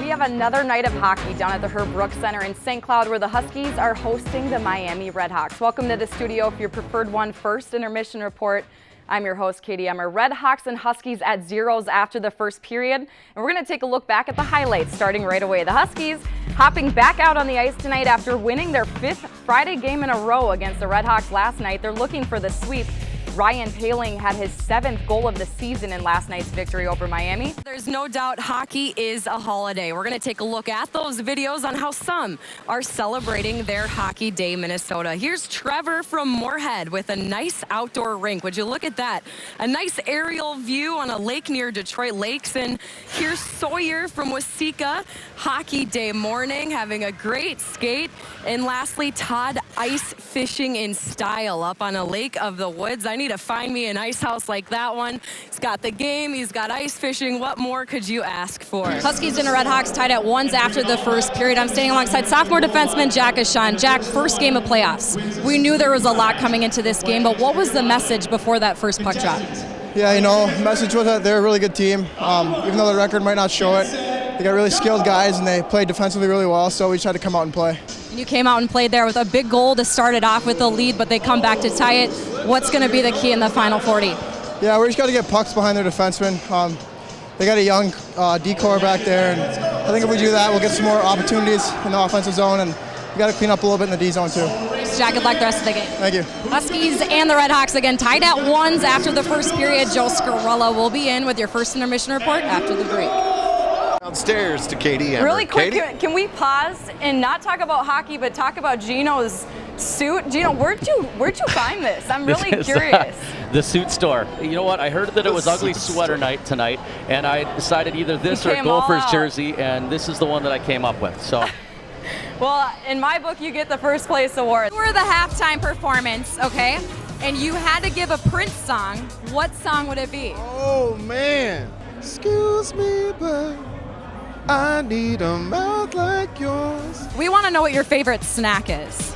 have another night of hockey down at the Herb Brooks Center in St. Cloud where the Huskies are hosting the Miami Redhawks. Welcome to the studio for your preferred one first intermission report. I'm your host, Katie Emmer. Redhawks and Huskies at zeros after the first period. And we're going to take a look back at the highlights starting right away. The Huskies hopping back out on the ice tonight after winning their 5th Friday game in a row against the Redhawks last night. They're looking for the sweep. Ryan Poehling had his 7th goal of the season in last night's victory over Miami. There's no doubt hockey is a holiday. We're going to take a look at those videos on how some are celebrating their Hockey Day Minnesota. Here's Trevor from Moorhead with a nice outdoor rink. Would you look at that? A nice aerial view on a lake near Detroit Lakes. And here's Sawyer from Waseca. Hockey Day morning, having a great skate. And lastly, Todd ice fishing in style up on a lake of the woods. I need to find me an ice house like that one. He's got the game, he's got ice fishing. What more could you ask for? Huskies and the Redhawks tied at 1s after the first period. I'm standing alongside sophomore defenseman Jack Ashan. Jack, first game of playoffs. We knew there was a lot coming into this game, but what was the message before that first puck drop? Yeah, the message was that they're a really good team. Even though the record might not show it, they got really skilled guys and they played defensively really well, so we just had to come out and play. And you came out and played there with a big goal to start it off with a lead, but they come back to tie it. What's going to be the key in the final 40? Yeah, we just got to get pucks behind their defensemen. They got a young D-core back there, and I think if we do that, we'll get some more opportunities in the offensive zone, and we got to clean up a little bit in the D zone too. Thanks, Jack. Good luck the rest of the game. Thank you. Huskies and the Redhawks again tied at 1s after the first period. Joe Scarella will be in with your first intermission report after the break. Downstairs to Katie Emmer. Really quick, Katie? can we pause and not talk about hockey, but talk about Gino's suit? Gino, where'd you find this? I'm really curious. The suit store. You know what? I heard that it was ugly sweater night tonight, and I decided either this or a Gophers jersey, and this is the one that I came up with. So. Well, in my book, you get the first place award. You were the halftime performance, okay? And you had to give a Prince song. What song would it be? Oh, man. Excuse me, but I need a mouth like yours. We want to know what your favorite snack is.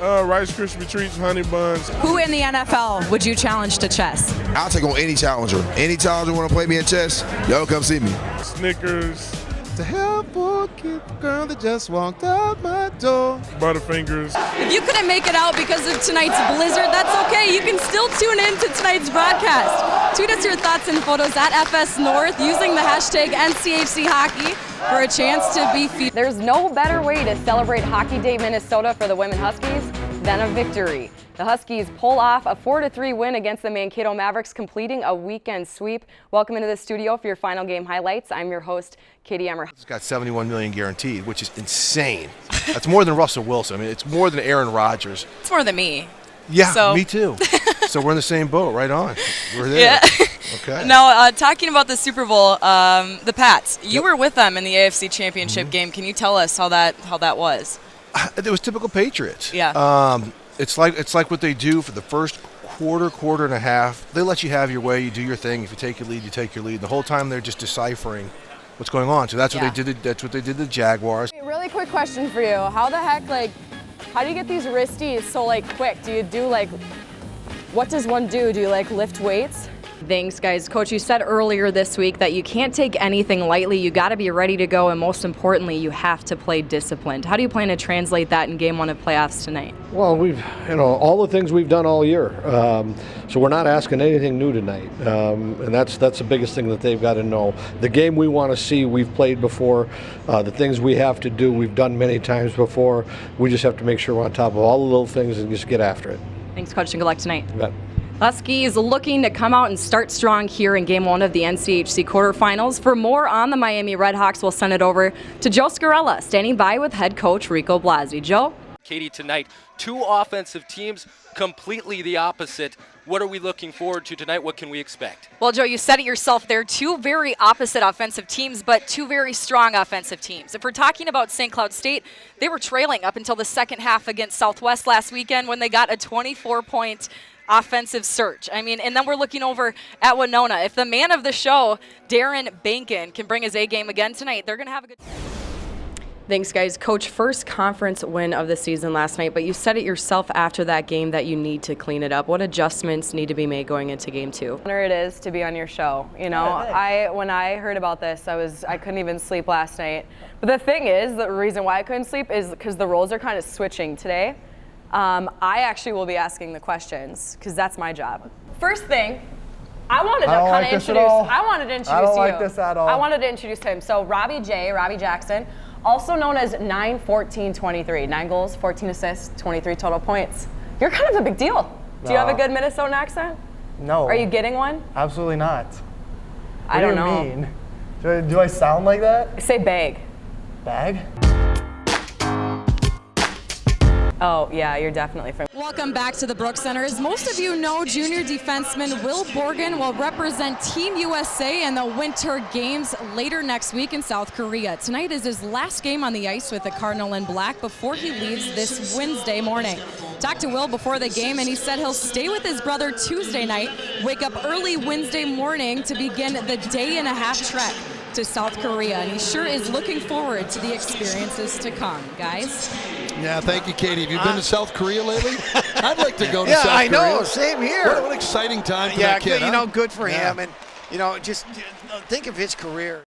Rice Krispie Treats, honey buns. Who in the NFL would you challenge to chess? I'll take on any challenger. Any challenger want to play me in chess, y'all come see me. Snickers. To help forget the girl that just walked out my door. Butterfingers. If you couldn't make it out because of tonight's blizzard, that's okay. You can still tune in to tonight's broadcast. Tweet us your thoughts and photos at FS North using the hashtag NCHC Hockey for a chance to be featured. There's no better way to celebrate Hockey Day Minnesota for the women Huskies than a victory. The Huskies pull off a 4-3 win against the Mankato Mavericks, completing a weekend sweep. Welcome into the studio for your final game highlights. I'm your host, Katie Emmer. It's got $71 million guaranteed, which is insane. That's more than Russell Wilson. I mean, it's more than Aaron Rodgers. It's more than me. Yeah, me too. So we're in the same boat, right on. We're there. Yeah. Okay. Now, talking about the Super Bowl, the Pats, you were with them in the AFC Championship game. Can you tell us how that was? It was typical Patriots. Yeah. It's like what they do for the first quarter and a half. They let you have your way. You do your thing. If you take your lead, you take your lead. The whole time they're just deciphering what's going on. So that's what they did. That's what they did to the Jaguars. Really quick question for you. How the heck, how do you get these wristies so quick? Do you do what does one do? Do you lift weights? Thanks, guys. Coach, you said earlier this week that you can't take anything lightly. You got to be ready to go, and most importantly, you have to play disciplined. How do you plan to translate that in Game 1 of playoffs tonight? Well, we've, all the things we've done all year. So we're not asking anything new tonight, and that's the biggest thing that they've got to know. The game we want to see, we've played before. The things we have to do, we've done many times before. We just have to make sure we're on top of all the little things and just get after it. Thanks, Coach, and good luck tonight. You bet. Huskies looking to come out and start strong here in Game 1 of the NCHC quarterfinals. For more on the Miami Redhawks, we'll send it over to Joe Scarella, standing by with head coach Rico Blasi. Joe? Katie, tonight, two offensive teams, completely the opposite. What are we looking forward to tonight? What can we expect? Well, Joe, you said it yourself. They're two very opposite offensive teams, but two very strong offensive teams. If we're talking about St. Cloud State, they were trailing up until the second half against Southwest last weekend when they got a 24-point offensive surge. I mean, and then we're looking over at Winona. If the man of the show, Darren Bankin, can bring his A game again tonight, they're going to have a good Thanks, guys. Coach, first conference win of the season last night, but you said it yourself after that game that you need to clean it up. What adjustments need to be made going into game 2? Honor it is to be on your show. You know, when I heard about this, I couldn't even sleep last night. But the thing is, the reason why I couldn't sleep is because the roles are kind of switching today. I actually will be asking the questions because that's my job. First thing, I wanted to kind of introduce. I wanted to introduce you. I don't like this at all. I wanted to introduce him. So Robbie Jackson, also known as 9-14-23, 9 goals, 14 assists, 23 total points. You're kind of a big deal. Do you have a good Minnesotan accent? No. Are you getting one? Absolutely not. I don't know. What do you mean? Do I sound like that? Say bag. Bag? Oh, yeah, you're definitely from. Welcome back to the Brooks Center. As most of you know, junior defenseman Will Borgen will represent Team USA in the Winter Games later next week in South Korea. Tonight is his last game on the ice with the Cardinal in black before he leaves this Wednesday morning. Talked to Will before the game, and he said he'll stay with his brother Tuesday night, wake up early Wednesday morning to begin the day-and-a-half trek to South Korea, and he sure is looking forward to the experiences to come. Guys? Yeah, thank you, Katie. Have you been to South Korea lately? I'd like to go to South Korea. Yeah, I know. Same here. What an exciting time for that kid. You know, good for him. And, you know, just think of his career.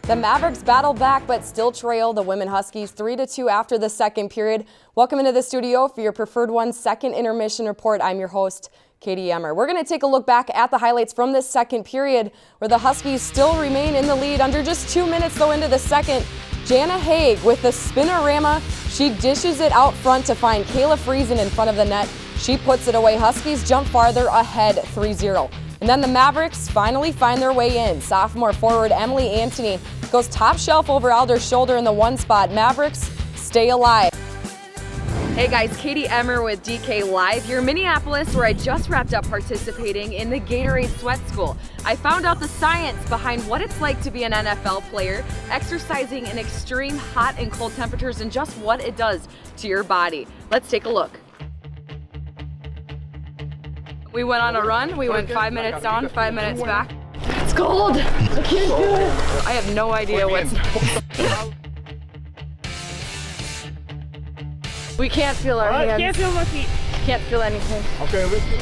The Mavericks battle back but still trail the women Huskies 3-2 after the second period. Welcome into the studio for your Preferred One second intermission report. I'm your host, Katie Emmer. We're going to take a look back at the highlights from this second period where the Huskies still remain in the lead. Under just 2 minutes though into the second, Jana Haig with the spinorama. She dishes it out front to find Kayla Friesen in front of the net. She puts it away. Huskies jump farther ahead 3-0. And then the Mavericks finally find their way in. Sophomore forward Emily Antony goes top shelf over Alder's shoulder in the 1 spot. Mavericks stay alive. Hey guys, Katie Emmer with DK Live here in Minneapolis, where I just wrapped up participating in the Gatorade Sweat School. I found out the science behind what it's like to be an NFL player, exercising in extreme hot and cold temperatures, and just what it does to your body. Let's take a look. We went on a run. We went 5 minutes down, 5 minutes back. It's cold. I can't do it. I have no idea what's. We can't feel our hands. Can't feel my feet. Can't feel anything. Okay, let's go.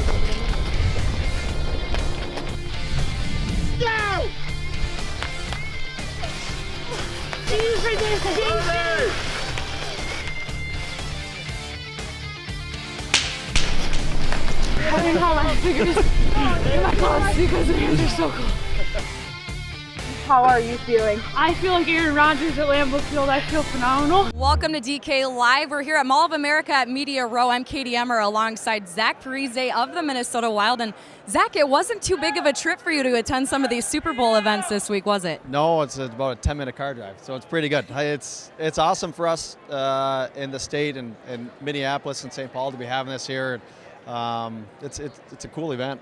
Go! Jeez, right there. Jeez. I didn't hold my fingers in my gloves because the hands are so cold. How are you feeling? I feel like Aaron Rodgers at Lambeau Field. I feel phenomenal. Welcome to DK Live. We're here at Mall of America at Media Row. I'm Katie Emmer alongside Zach Parise of the Minnesota Wild. And Zach, it wasn't too big of a trip for you to attend some of these Super Bowl events this week, was it? No, it's about a 10-minute car drive, so it's pretty good. It's awesome for us in the state and Minneapolis and St. Paul to be having this here. It's a cool event.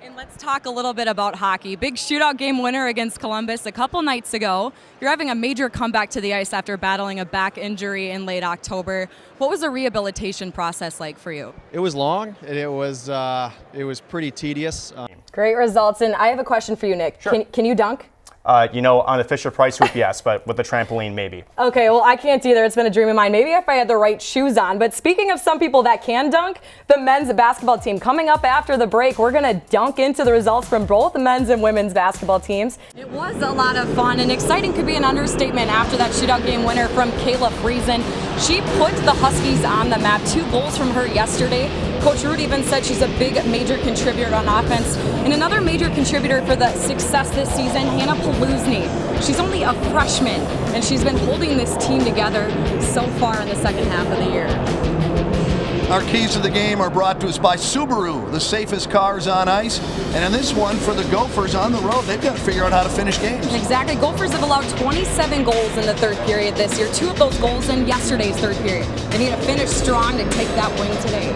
And let's talk a little bit about hockey. Big shootout game winner against Columbus a couple nights ago. You're having a major comeback to the ice after battling a back injury in late October. What was the rehabilitation process like for you? It was long, and it was pretty tedious. Great results, and I have a question for you, Nick. Sure. Can you dunk? On the Fisher-Price hoop, yes, but with the trampoline, maybe. Okay, well, I can't either. It's been a dream of mine. Maybe if I had the right shoes on. But speaking of some people that can dunk, the men's basketball team. Coming up after the break, we're going to dunk into the results from both the men's and women's basketball teams. It was a lot of fun, and exciting could be an understatement after that shootout game winner from Kayla Friesen. She put the Huskies on the map. 2 goals from her yesterday. Coach Root even said she's a big major contributor on offense. And another major contributor for the success this season, Hannah Paluzny. She's only a freshman, and she's been holding this team together so far in the second half of the year. Our keys to the game are brought to us by Subaru, the safest cars on ice. And in this one, for the Gophers on the road, they've got to figure out how to finish games. Exactly. Gophers have allowed 27 goals in the third period this year. 2 of those goals in yesterday's third period. They need to finish strong to take that win today.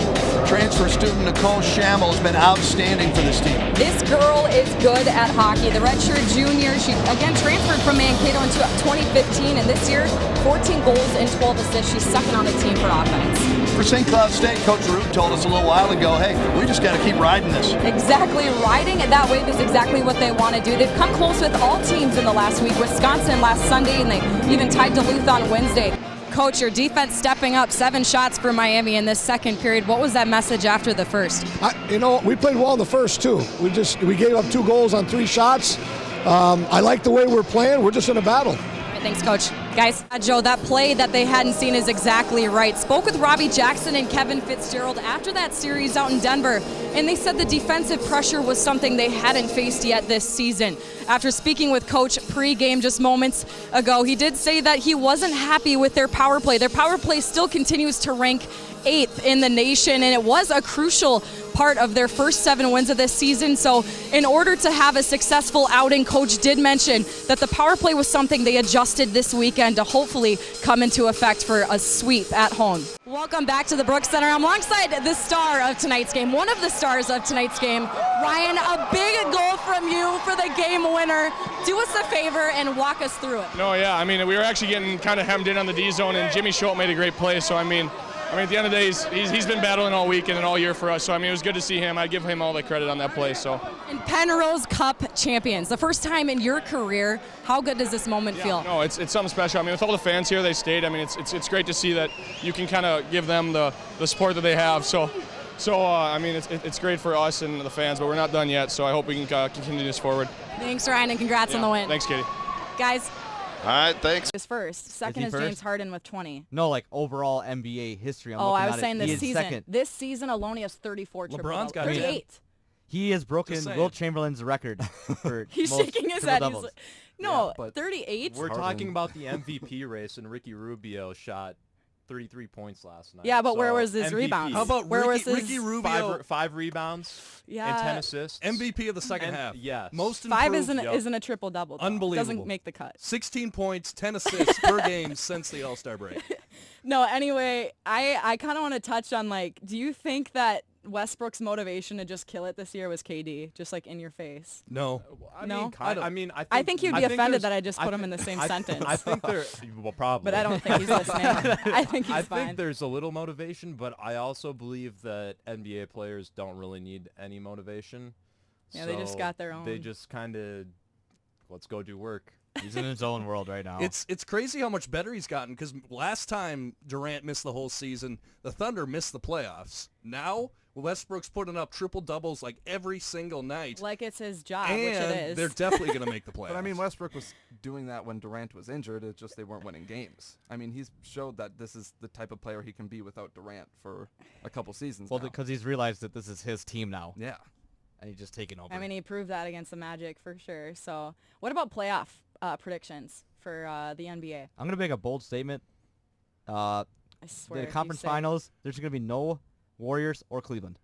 Transfer student Nicole Schammel has been outstanding for this team. This girl is good at hockey. The redshirt junior, she again transferred from Mankato in 2015, and this year, 14 goals and 12 assists. She's second on the team for offense. For St. Cloud State, Coach Root told us a little while ago, hey, we just got to keep riding this. Exactly, riding that wave is exactly what they want to do. They've come close with all teams in the last week. Wisconsin last Sunday, and they even tied Duluth on Wednesday. Coach, your defense stepping up, 7 shots for Miami in this second period. What was that message after the first? We played well in the first, too. We gave up 2 goals on 3 shots. I like the way we're playing. We're just in a battle. Thanks, Coach. Guys, Joe, that play that they hadn't seen is exactly right. Spoke with Robbie Jackson and Kevin Fitzgerald after that series out in Denver, and they said the defensive pressure was something they hadn't faced yet this season. After speaking with Coach pre-game just moments ago, he did say that he wasn't happy with their power play. Their power play still continues to rank 8th in the nation, and it was a crucial part of their first 7 wins of this season. So in order to have a successful outing, Coach did mention that the power play was something they adjusted this weekend to hopefully come into effect for a sweep at home. Welcome back to the Brooks Center. I'm alongside the star of tonight's game, one of the stars of tonight's game. Ryan, a big goal from you for the game winner. Do us a favor and walk us through it. No, yeah, I mean, we were actually getting kind of hemmed in on the D zone, and Jimmy Schultz made a great play, so I mean, at the end of the day, he's been battling all weekend and all year for us. So, it was good to see him. I give him all the credit on that play. So. And Penrose Cup champions, the first time in your career. How good does this moment feel? No, it's something special. With all the fans here, they stayed. It's great to see that you can kind of give them the support that they have. So it's great for us and the fans, but we're not done yet. So I hope we can continue this forward. Thanks, Ryan, and congrats on the win. Thanks, Katie. Guys. All right, thanks. Is first. Second is James Harden with 20. No, like overall NBA history. I was saying this season. Second. This season alone, he has 34 triple doubles. LeBron's got 38. He has broken Wilt Chamberlain's record for He's most shaking his head. doubles. No, 38. We're talking about the MVP race, and Ricky Rubio shot 33 points last night. Yeah, but so where was his MVP. rebounds? How about Ricky Rubio? 5 rebounds and 10 assists. MVP of the second half. Yes. Most 5 improved. isn't a triple double. Unbelievable. Doesn't make the cut. 16 points, 10 assists per game since the All-Star break. No, anyway, I kind of want to touch on, do you think that Westbrook's motivation to just kill it this year was KD, just in your face? No. I think he'd be offended that I just put him in the same sentence. I think probably. But I don't think he's listening. I think he's fine. I think there's a little motivation, but I also believe that NBA players don't really need any motivation. Yeah, so they just got their own. They just kind of, let's go do work. He's in his own world right now. It's crazy how much better he's gotten, because last time Durant missed the whole season, the Thunder missed the playoffs. Now Westbrook's putting up triple doubles every single night. Like it's his job, and which it is. They're definitely going to make the playoffs. But Westbrook was doing that when Durant was injured. It's just they weren't winning games. He's showed that this is the type of player he can be without Durant for a couple seasons. Well, because he's realized that this is his team now. Yeah. And he's just taking over. He proved that against the Magic for sure. So, what about playoff predictions for the NBA? I'm going to make a bold statement. I swear. The conference finals, there's going to be no Warriors or Cleveland.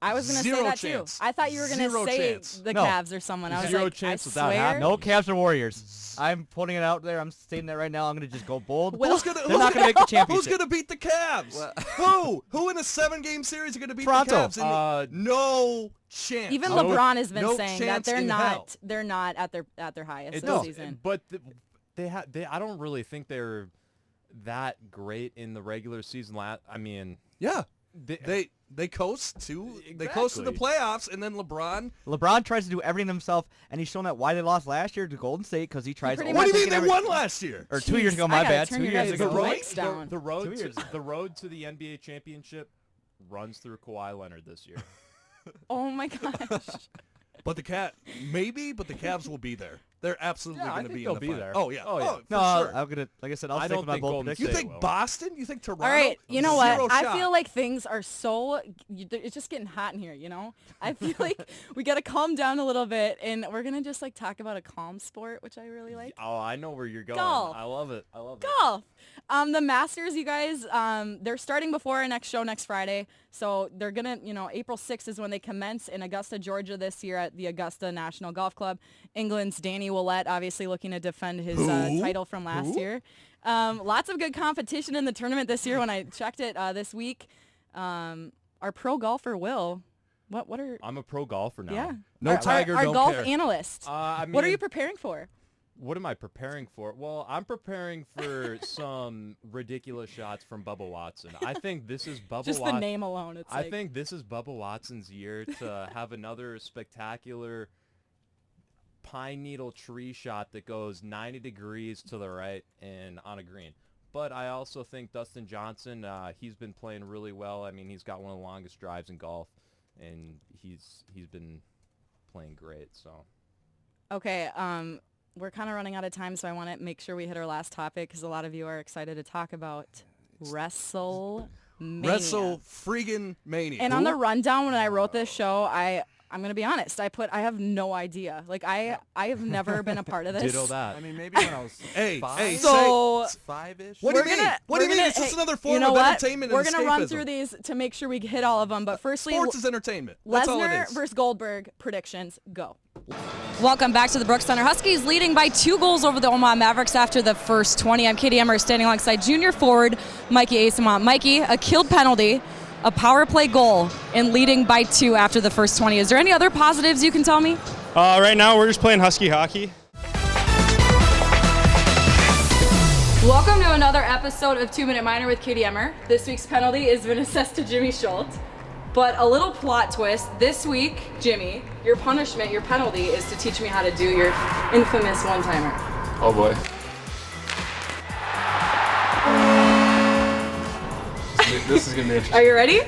I was going to say that chance. too. I thought you were going to say the Cavs or someone. I was Zero like, chance I without swear. No Cavs or Warriors. I'm putting it out there. I'm stating that right now. I'm going to just go bold. They're not going to make the championship. Who's going to beat the Cavs? Who in a 7-game series are going to beat Toronto. the Cavs? No chance. Even LeBron has been no saying that chance they're not at their highest No, this season. But I don't really think they're that great in the regular season. Yeah. They coast to they coast to the playoffs, and then LeBron tries to do everything himself, and he's shown that why they lost last year to Golden State, because he tries. What do you mean they won last year? Or 2 years ago, my bad. 2 years ago. The road to the NBA championship runs through Kawhi Leonard this year. Oh my gosh. But the Cavs will be there. They're absolutely going to be in the be there. Oh yeah. Oh yeah. No, sure. I'm gonna, like I said, I'll I stick don't with my think bold Golden prediction. You State think will. Boston? You think Toronto? All right, you know Zero what? shot. I feel like things are so it's just getting hot in here, I feel like we got to calm down a little bit, and we're going to just talk about a calm sport, which I really like. Oh, I know where you're going. Golf. I love it. Golf. The Masters, you guys, they're starting before our next show next Friday. So they're going to, April 6th is when they commence in Augusta, Georgia this year at the Augusta National Golf Club. England's Danny Willett obviously looking to defend his title from last year. Lots of good competition in the tournament this year when I checked it this week. our pro golfer, Will. What are... I'm a pro golfer now. Yeah. No Tiger, our don't golf care. analyst. I mean, what are you preparing for? What am I preparing for? Well, I'm preparing for some ridiculous shots from Bubba Watson. I think this is Bubba Just the name alone. I think this is Bubba Watson's year to have another spectacular pine needle tree shot that goes 90 degrees to the right and on a green. But I also think Dustin Johnson, he's been playing really well. I mean, he's got one of the longest drives in golf, and he's been playing great. So. Okay. We're kind of running out of time, so I want to make sure we hit our last topic because a lot of you are excited to talk about WrestleMania. Freaking Mania. And on the rundown when I wrote this show, I'm going to be honest. I have no idea. Like, I have never been a part of this. Ditto that. I mean, maybe when I was five-ish. What do you mean? What do you mean? It's just another form of entertainment and escapism. We're going to run through these to make sure we hit all of them. But firstly, sports is entertainment. That's all it Lesnar is. versus Goldberg predictions. Go. Welcome back to the Brooks Center. Huskies leading by 2 goals over the Omaha Mavericks after the first 20. I'm Katie Emmer, standing alongside junior forward Mikey Asamont. Mikey, a killed penalty, a power play goal, and leading by 2 after the first 20. Is there any other positives you can tell me? Right now, we're just playing Husky hockey. Welcome to another episode of 2 Minute Minor with Katie Emmer. This week's penalty has been assessed to Jimmy Schultz. But a little plot twist. This week, Jimmy, your punishment, your penalty is to teach me how to do your infamous one-timer. Oh boy. This is going to be interesting. Are you ready?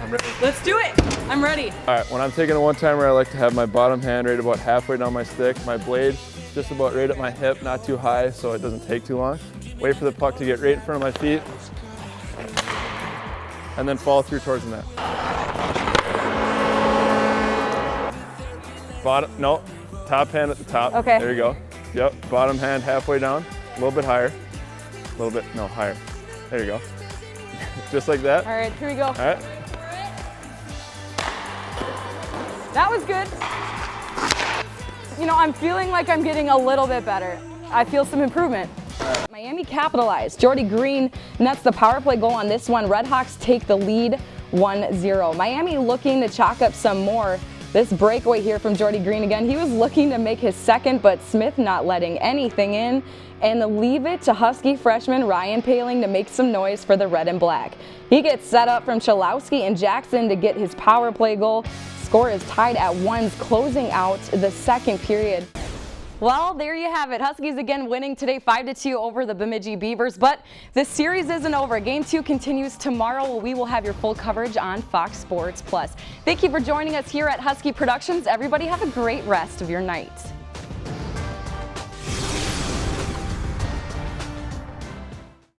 I'm ready. Let's do it. I'm ready. All right, when I'm taking a one-timer, I like to have my bottom hand right about halfway down my stick, my blade just about right at my hip, not too high so it doesn't take too long. Wait for the puck to get right in front of my feet, and then follow through towards the net. Top hand at the top. Okay. There you go. Yep, bottom hand halfway down, a little bit higher, higher. There you go. Just like that. All right, here we go. All right. That was good. You know, I'm feeling like I'm getting a little bit better. I feel some improvement. Miami capitalized. Jordy Green nets the power play goal on this one. Redhawks take the lead 1-0. Miami looking to chalk up some more. This breakaway here from Jordy Green again. He was looking to make his second, but Smith not letting anything in. And leave it to Husky freshman Ryan Paling to make some noise for the red and black. He gets set up from Chalowski and Jackson to get his power play goal. Score is tied at 1, closing out the second period. Well, there you have it. Huskies again winning today 5-2 over the Bemidji Beavers, but the series isn't over. Game 2 continues tomorrow. We will have your full coverage on Fox Sports Plus. Thank you for joining us here at Husky Productions. Everybody have a great rest of your night.